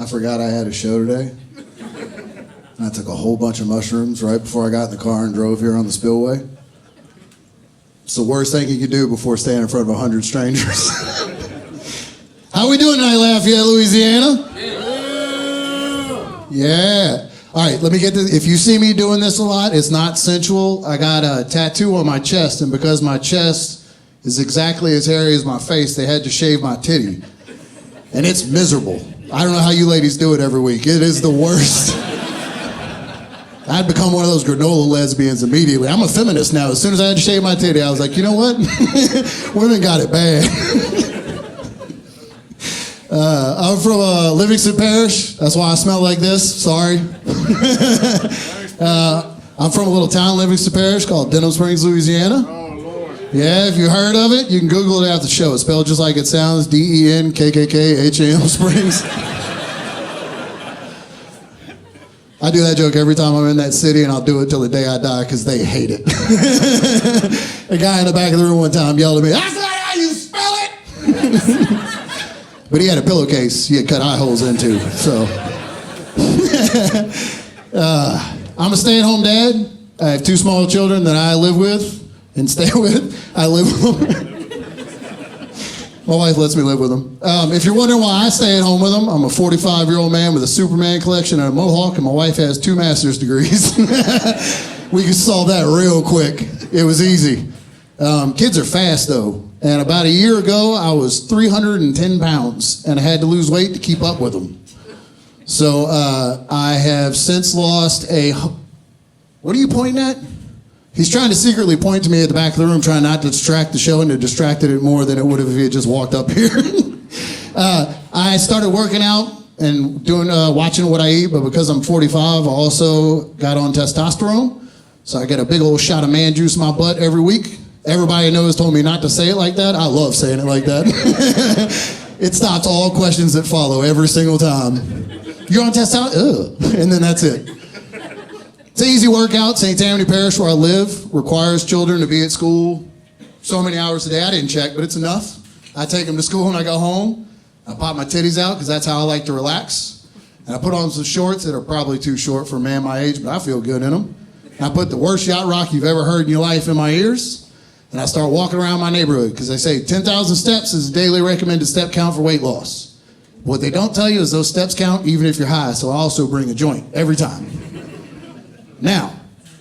I forgot I had a show today. And I took a whole bunch of mushrooms right before I got in the car and drove here on the spillway. It's the worst thing you could do before standing in front of 100 strangers. How we doing tonight, Lafayette, Louisiana? Yeah. All right, let me get this. If you see me doing this a lot, it's not sensual. I got a tattoo on my chest, and because my chest is exactly as hairy as my face, they had to shave my titty. And it's miserable. I don't know how you ladies do it every week. It is the worst. I'd become one of those granola lesbians immediately. I'm a feminist now. As soon as I had to shave my titty, I was like, you know what? Women got it bad. I'm from Livingston Parish. That's why I smell like this. Sorry. I'm from a little town in Livingston Parish called Denham Springs, Louisiana. Oh, Lord. Yeah, if you heard of it, you can Google it after the show. It's spelled just like it sounds, DENKKKHAM Springs. I do that joke every time I'm in that city, and I'll do it till the day I die because they hate it. A guy in the back of the room one time yelled at me, "That's not how you spell it!" But he had a pillowcase he had cut eye holes into, so. I'm a stay-at-home dad. I have 2 small children that I live with and stay with. I live with them. My wife lets me live with them. If you're wondering why I stay at home with them, I'm a 45-year-old man with a Superman collection and a mohawk, and my wife has 2 master's degrees. We could solve that real quick. It was easy. Kids are fast, though. And about a year ago, I was 310 pounds, and I had to lose weight to keep up with them. So I have since lost a... What are you pointing at? He's trying to secretly point to me at the back of the room, trying not to distract the show, and it distracted it more than it would have if he had just walked up here. I started working out and doing watching what I eat, but because I'm 45, I also got on testosterone. So I get a big old shot of man juice in my butt every week. Everybody I know has told me not to say it like that. I love saying it like that. It stops all questions that follow every single time. You're on testosterone? Ugh. And then that's it. It's an easy workout. St. Tammany Parish, where I live, requires children to be at school so many hours a day. I didn't check, but it's enough. I take them to school when I go home. I pop my titties out because that's how I like to relax. And I put on some shorts that are probably too short for a man my age, but I feel good in them. And I put the worst yacht rock you've ever heard in your life in my ears. And I start walking around my neighborhood because they say 10,000 steps is the daily recommended step count for weight loss. What they don't tell you is those steps count even if you're high, so I also bring a joint every time. Now,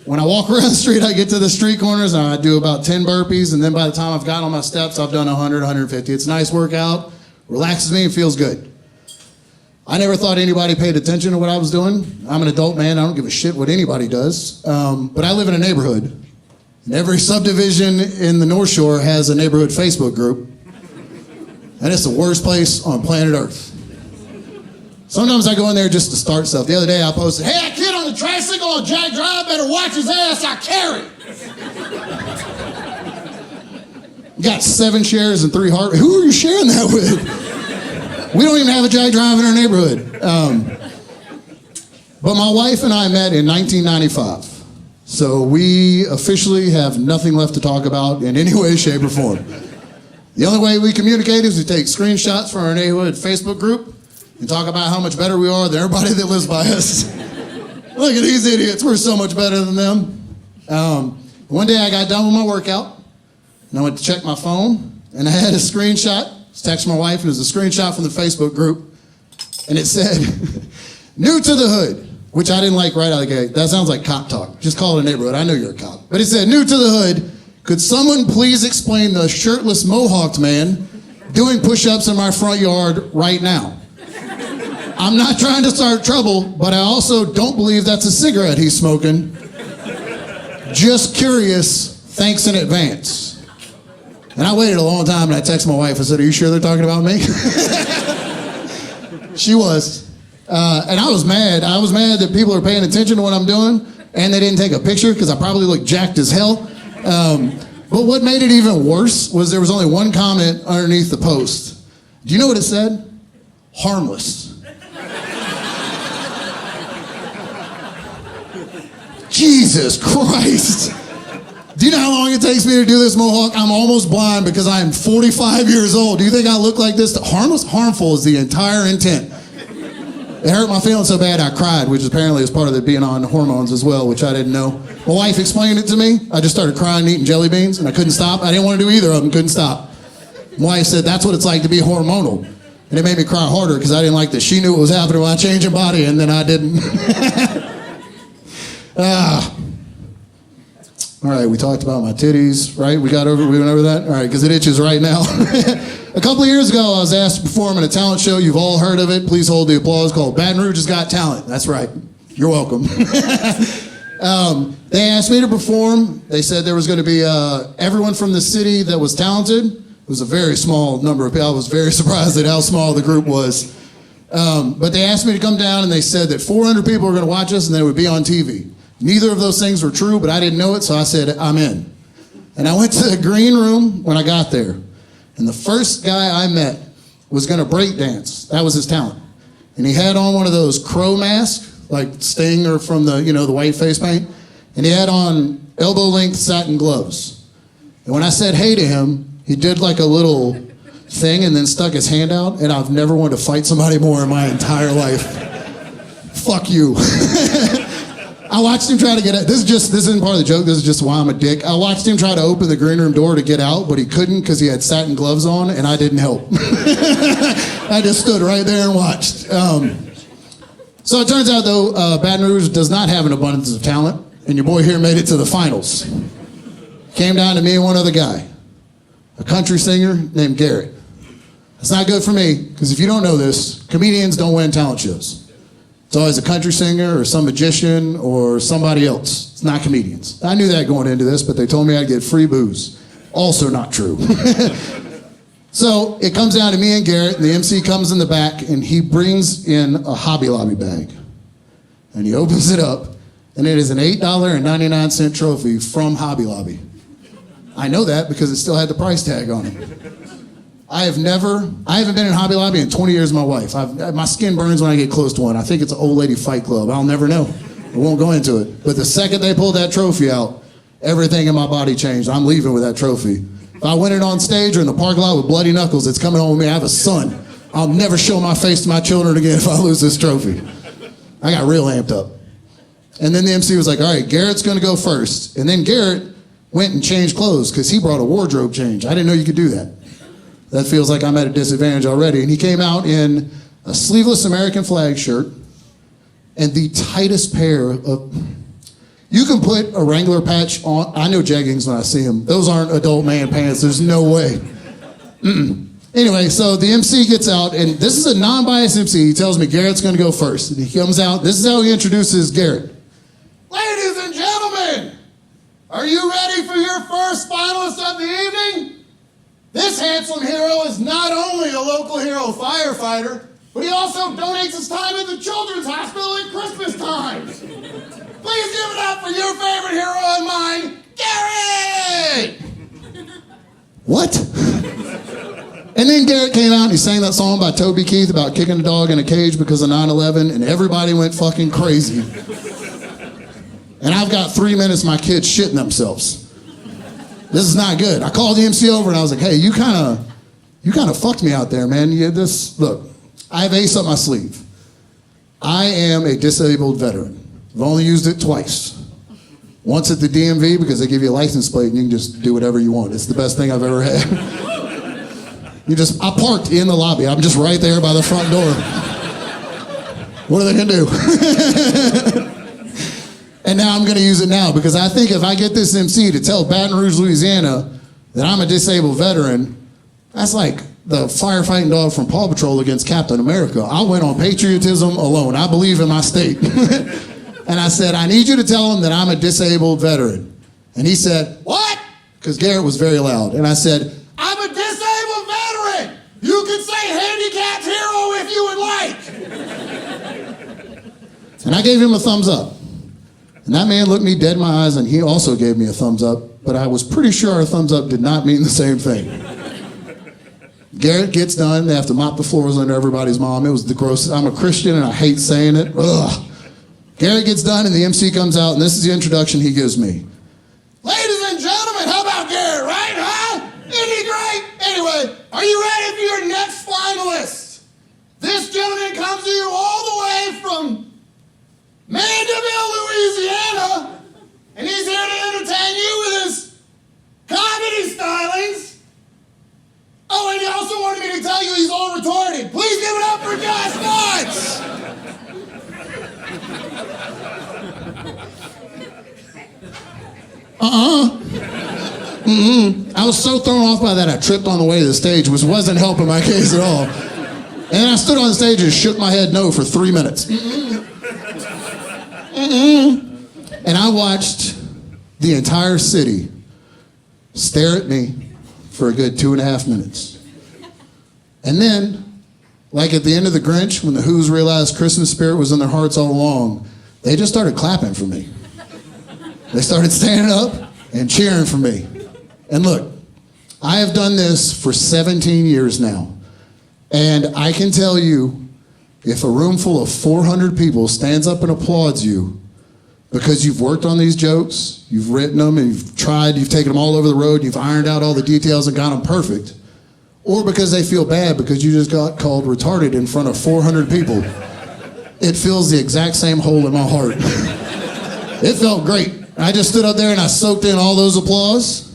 when I walk around the street, I get to the street corners and I do about 10 burpees, and then by the time I've got on my steps, I've done 100, 150. It's a nice workout, relaxes me, and feels good. I never thought anybody paid attention to what I was doing. I'm an adult man, I don't give a shit what anybody does. But I live in a neighborhood, and every subdivision in the North Shore has a neighborhood Facebook group, and it's the worst place on planet Earth. Sometimes I go in there just to start stuff. The other day I posted, "Hey, that kid on the tricycle on Jack Drive better watch his ass, I carry." Got 7 shares and 3 heart. Who are you sharing that with? We don't even have a Jack Drive in our neighborhood. But my wife and I met in 1995. So we officially have nothing left to talk about in any way, shape, or form. The only way we communicate is we take screenshots from our neighborhood Facebook group and talk about how much better we are than everybody that lives by us. Look at these idiots, we're so much better than them. One day I got done with my workout, and I went to check my phone, and I had a screenshot. I texted my wife, and it was a screenshot from the Facebook group, and it said, "New to the hood," which I didn't like right out of the gate. That sounds like cop talk. Just call it a neighborhood, I know you're a cop. But it said, "New to the hood, could someone please explain the shirtless mohawked man doing push-ups in my front yard right now? I'm not trying to start trouble, but I also don't believe that's a cigarette he's smoking. Just curious, thanks in advance." And I waited a long time, and I texted my wife. I said, "Are you sure they're talking about me?" She was. And I was mad. I was mad that people are paying attention to what I'm doing, and they didn't take a picture because I probably looked jacked as hell. But what made it even worse was there was only one comment underneath the post. Do you know what it said? Harmless. Jesus Christ. Do you know how long it takes me to do this mohawk? I'm almost blind because I am 45 years old. Do you think I look like this? Harmless? Harmful is the entire intent. It hurt my feelings so bad I cried, which apparently is part of it being on hormones as well, which I didn't know. My wife explained it to me. I just started crying and eating jelly beans, and I couldn't stop. I didn't want to do either of them, couldn't stop. My wife said, that's what it's like to be hormonal. And it made me cry harder because I didn't like that she knew what was happening when I changed her body, and then I didn't. All right, we talked about my titties, right? We went over that? All right, because it itches right now. A couple of years ago, I was asked to perform in a talent show. You've all heard of it. Please hold the applause, called Baton Rouge Has Got Talent. That's right. You're welcome. They asked me to perform. They said there was going to be everyone from the city that was talented. It was a very small number of people. I was very surprised at how small the group was. But they asked me to come down, and they said that 400 people were going to watch us, and they would be on TV. Neither of those things were true, but I didn't know it, so I said, I'm in. And I went to the green room when I got there. And the first guy I met was going to break dance. That was his talent. And he had on one of those crow masks, like Sting or from the white face paint. And he had on elbow-length satin gloves. And when I said hey to him, he did like a little thing and then stuck his hand out. And I've never wanted to fight somebody more in my entire life. Fuck you. I watched him try to get out. This isn't part of the joke. This is just why I'm a dick. I watched him try to open the green room door to get out, but he couldn't because he had satin gloves on, and I didn't help. I just stood right there and watched. So it turns out, though, Baton Rouge does not have an abundance of talent, and your boy here made it to the finals. Came down to me and one other guy, a country singer named Garrett. That's not good for me, because if you don't know this, comedians don't win talent shows. It's always a country singer or some magician or somebody else. It's not comedians. I knew that going into this, but they told me I'd get free booze. Also not true. So it comes down to me and Garrett, and the MC comes in the back, and he brings in a Hobby Lobby bag. And he opens it up, and it is an $8.99 trophy from Hobby Lobby. I know that because it still had the price tag on it. I haven't been in Hobby Lobby in 20 years with my wife. My skin burns when I get close to one. I think it's an old lady fight club. I'll never know. I won't go into it. But the second they pulled that trophy out, everything in my body changed. I'm leaving with that trophy. If I win it on stage or in the parking lot with bloody knuckles, it's coming home with me. I have a son. I'll never show my face to my children again if I lose this trophy. I got real amped up. And then the MC was like, all right, Garrett's going to go first. And then Garrett went and changed clothes because he brought a wardrobe change. I didn't know you could do that. That feels like I'm at a disadvantage already. And he came out in a sleeveless American flag shirt and the tightest pair of... You can put a Wrangler patch on. I know jeggings when I see them. Those aren't adult man pants. There's no way. Anyway, so the MC gets out, and this is a non-biased MC. He tells me Garrett's going to go first. And he comes out. This is how he introduces Garrett. Ladies and gentlemen, are you ready for your first finalist of the evening? This handsome hero is not only a local hero firefighter, but he also donates his time at the Children's Hospital at Christmas time. Please give it up for your favorite hero and mine, Garrett! What? And then Garrett came out and he sang that song by Toby Keith about kicking a dog in a cage because of 9/11, and everybody went fucking crazy. And I've got 3 minutes my kids shitting themselves. This is not good. I called the MC over and I was like, hey, you kind of fucked me out there, man. Look, I have ace up my sleeve. I am a disabled veteran. I've only used it twice. Once at the DMV because they give you a license plate and you can just do whatever you want. It's the best thing I've ever had. I parked in the lobby. I'm just right there by the front door. What are they gonna do? And now I'm going to use it now because I think if I get this MC to tell Baton Rouge, Louisiana that I'm a disabled veteran, that's like the firefighting dog from Paw Patrol against Captain America. I went on patriotism alone. I believe in my state. And I said, I need you to tell him that I'm a disabled veteran. And he said, what? Because Garrett was very loud. And I said, I'm a disabled veteran. You can say handicapped hero if you would like. And I gave him a thumbs up. And that man looked me dead in my eyes, and he also gave me a thumbs up, but I was pretty sure our thumbs up did not mean the same thing. Garrett gets done. They have to mop the floors under everybody's mom. It was the grossest. I'm a Christian, and I hate saying it. Ugh. Garrett gets done, and the MC comes out, and this is the introduction he gives me. Ladies and gentlemen, how about Garrett, right, huh? Isn't he great? Anyway, are you ready for your next finalist? This gentleman comes to you all the way from Mandeville, Louisiana, and he's here to entertain you with his comedy stylings. Oh, and he also wanted me to tell you he's all retarded. Please give it up for Josh Martz. I was so thrown off by that I tripped on the way to the stage, which wasn't helping my case at all. And then I stood on the stage and shook my head no for 3 minutes. And I watched the entire city stare at me for a good 2.5 minutes. And then, like at the end of The Grinch, when the Who's realized Christmas spirit was in their hearts all along, they just started clapping for me. They started standing up and cheering for me. And look, I have done this for 17 years now. And I can tell you, if a room full of 400 people stands up and applauds you because you've worked on these jokes, you've written them, and you've tried, you've taken them all over the road, you've ironed out all the details and got them perfect, or because they feel bad because you just got called retarded in front of 400 people, it fills the exact same hole in my heart. It felt great. I just stood up there and I soaked in all those applause.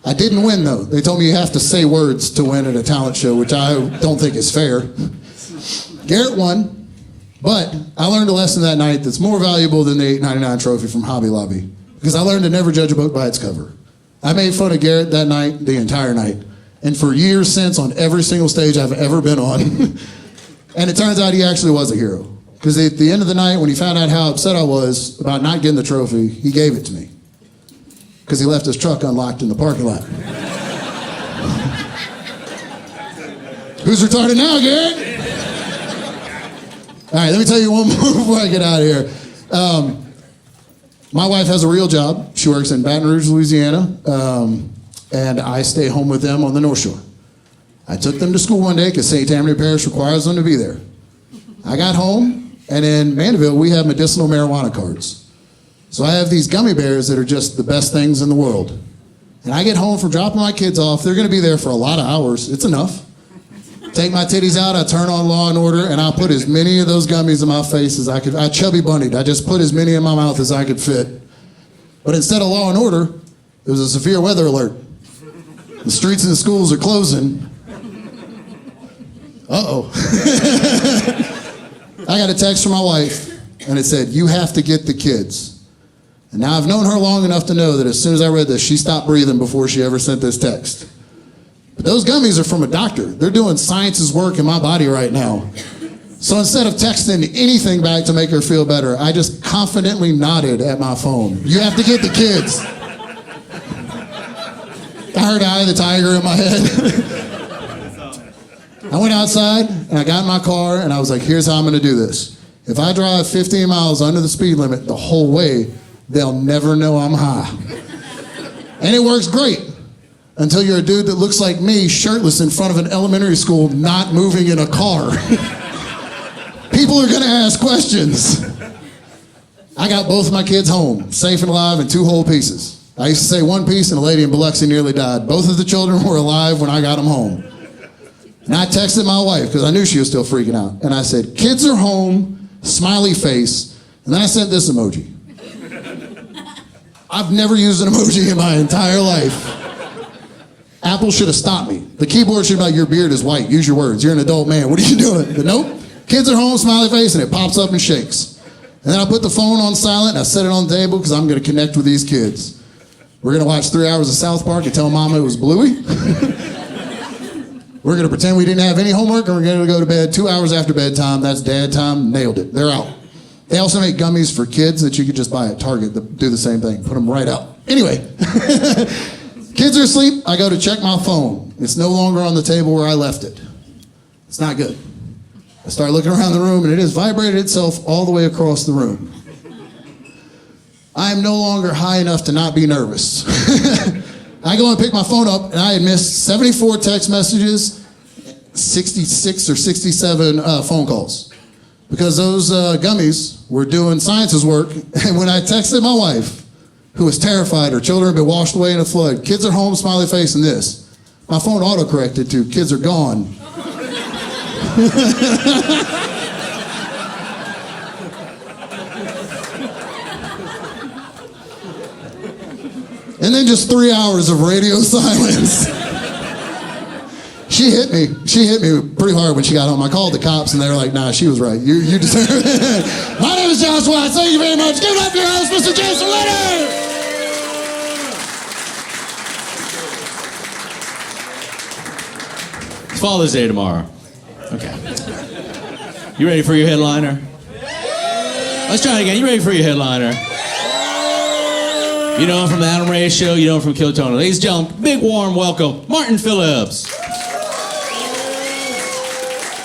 I didn't win, though. They told me you have to say words to win at a talent show, which I don't think is fair. Garrett won, but I learned a lesson that night that's more valuable than the $8.99 trophy from Hobby Lobby, because I learned to never judge a book by its cover. I made fun of Garrett that night, the entire night, and for years since on every single stage I've ever been on. And it turns out he actually was a hero, because at the end of the night, when he found out how upset I was about not getting the trophy, he gave it to me, because he left his truck unlocked in the parking lot. Who's retarded now, Garrett? All right, let me tell you one more before I get out of here. My wife has a real job. She works in Baton Rouge, Louisiana, and I stay home with them on the North Shore. I took them to school one day because St. Tammany Parish requires them to be there. I got home, and in Mandeville, we have medicinal marijuana cards. So I have these gummy bears that are just the best things in the world. And I get home from dropping my kids off. They're going to be there for a lot of hours. It's enough. Take my titties out, I turn on Law and Order, and I put as many of those gummies in my face as I could. I chubby bunnied. I just put as many in my mouth as I could fit. But instead of Law and Order, it was a severe weather alert. The streets and the schools are closing. Uh-oh. I got a text from my wife, and it said, "You have to get the kids." And now I've known her long enough to know that as soon as I read this, she stopped breathing before she ever sent this text. But those gummies are from a doctor. They're doing science's work in my body right now. So instead of texting anything back to make her feel better, I just confidently nodded at my phone. You have to get the kids. I heard Eye of the Tiger in my head. I went outside and I got in my car and I was like, here's how I'm going to do this. If I drive 15 miles under the speed limit the whole way, they'll never know I'm high. And it works great. Until you're a dude that looks like me, shirtless in front of an elementary school, not moving in a car. People are gonna ask questions. I got both of my kids home, safe and alive in 2 whole pieces. I used to say 1 piece and a lady in Biloxi nearly died. Both of the children were alive when I got them home. And I texted my wife, because I knew she was still freaking out. And I said, kids are home, smiley face. And then I sent this emoji. I've never used an emoji in my entire life. Apple should have stopped me. The keyboard should be like, your beard is white. Use your words. You're an adult man. What are you doing? But nope. Kids are home, smiley face, and it pops up and shakes. And then I put the phone on silent, and I set it on the table because I'm going to connect with these kids. We're going to watch 3 hours of South Park and tell Mama it was Bluey. We're going to pretend we didn't have any homework, and we're going to go to bed 2 hours after bedtime. That's dad time. Nailed it. They're out. They also make gummies for kids that you could just buy at Target that do the same thing. Put them right out. Anyway. Kids are asleep, I go to check my phone. It's no longer on the table where I left it. It's not good. I start looking around the room and it has vibrated itself all the way across the room. I am no longer high enough to not be nervous. I go and pick my phone up and I had missed 74 text messages, 66 or 67 phone calls. Because those gummies were doing science's work, and when I texted my wife, who was terrified her children had been washed away in a flood, kids are home, smiley face, and this, my phone auto-corrected to kids are gone. And then just 3 hours of radio silence. She hit me. She hit me pretty hard when she got home. I called the cops and they were like, nah, she was right. You deserve it. My name is Josh Watts. Thank you very much. Give it up for your host, Mr. Jason Leonard. It's Father's Day tomorrow. Okay. You ready for your headliner? Let's try it again. You ready for your headliner? You know him from the Adam Ray Show. You know him from Kill Tony. Ladies and gentlemen, big warm welcome, Martin Phillips.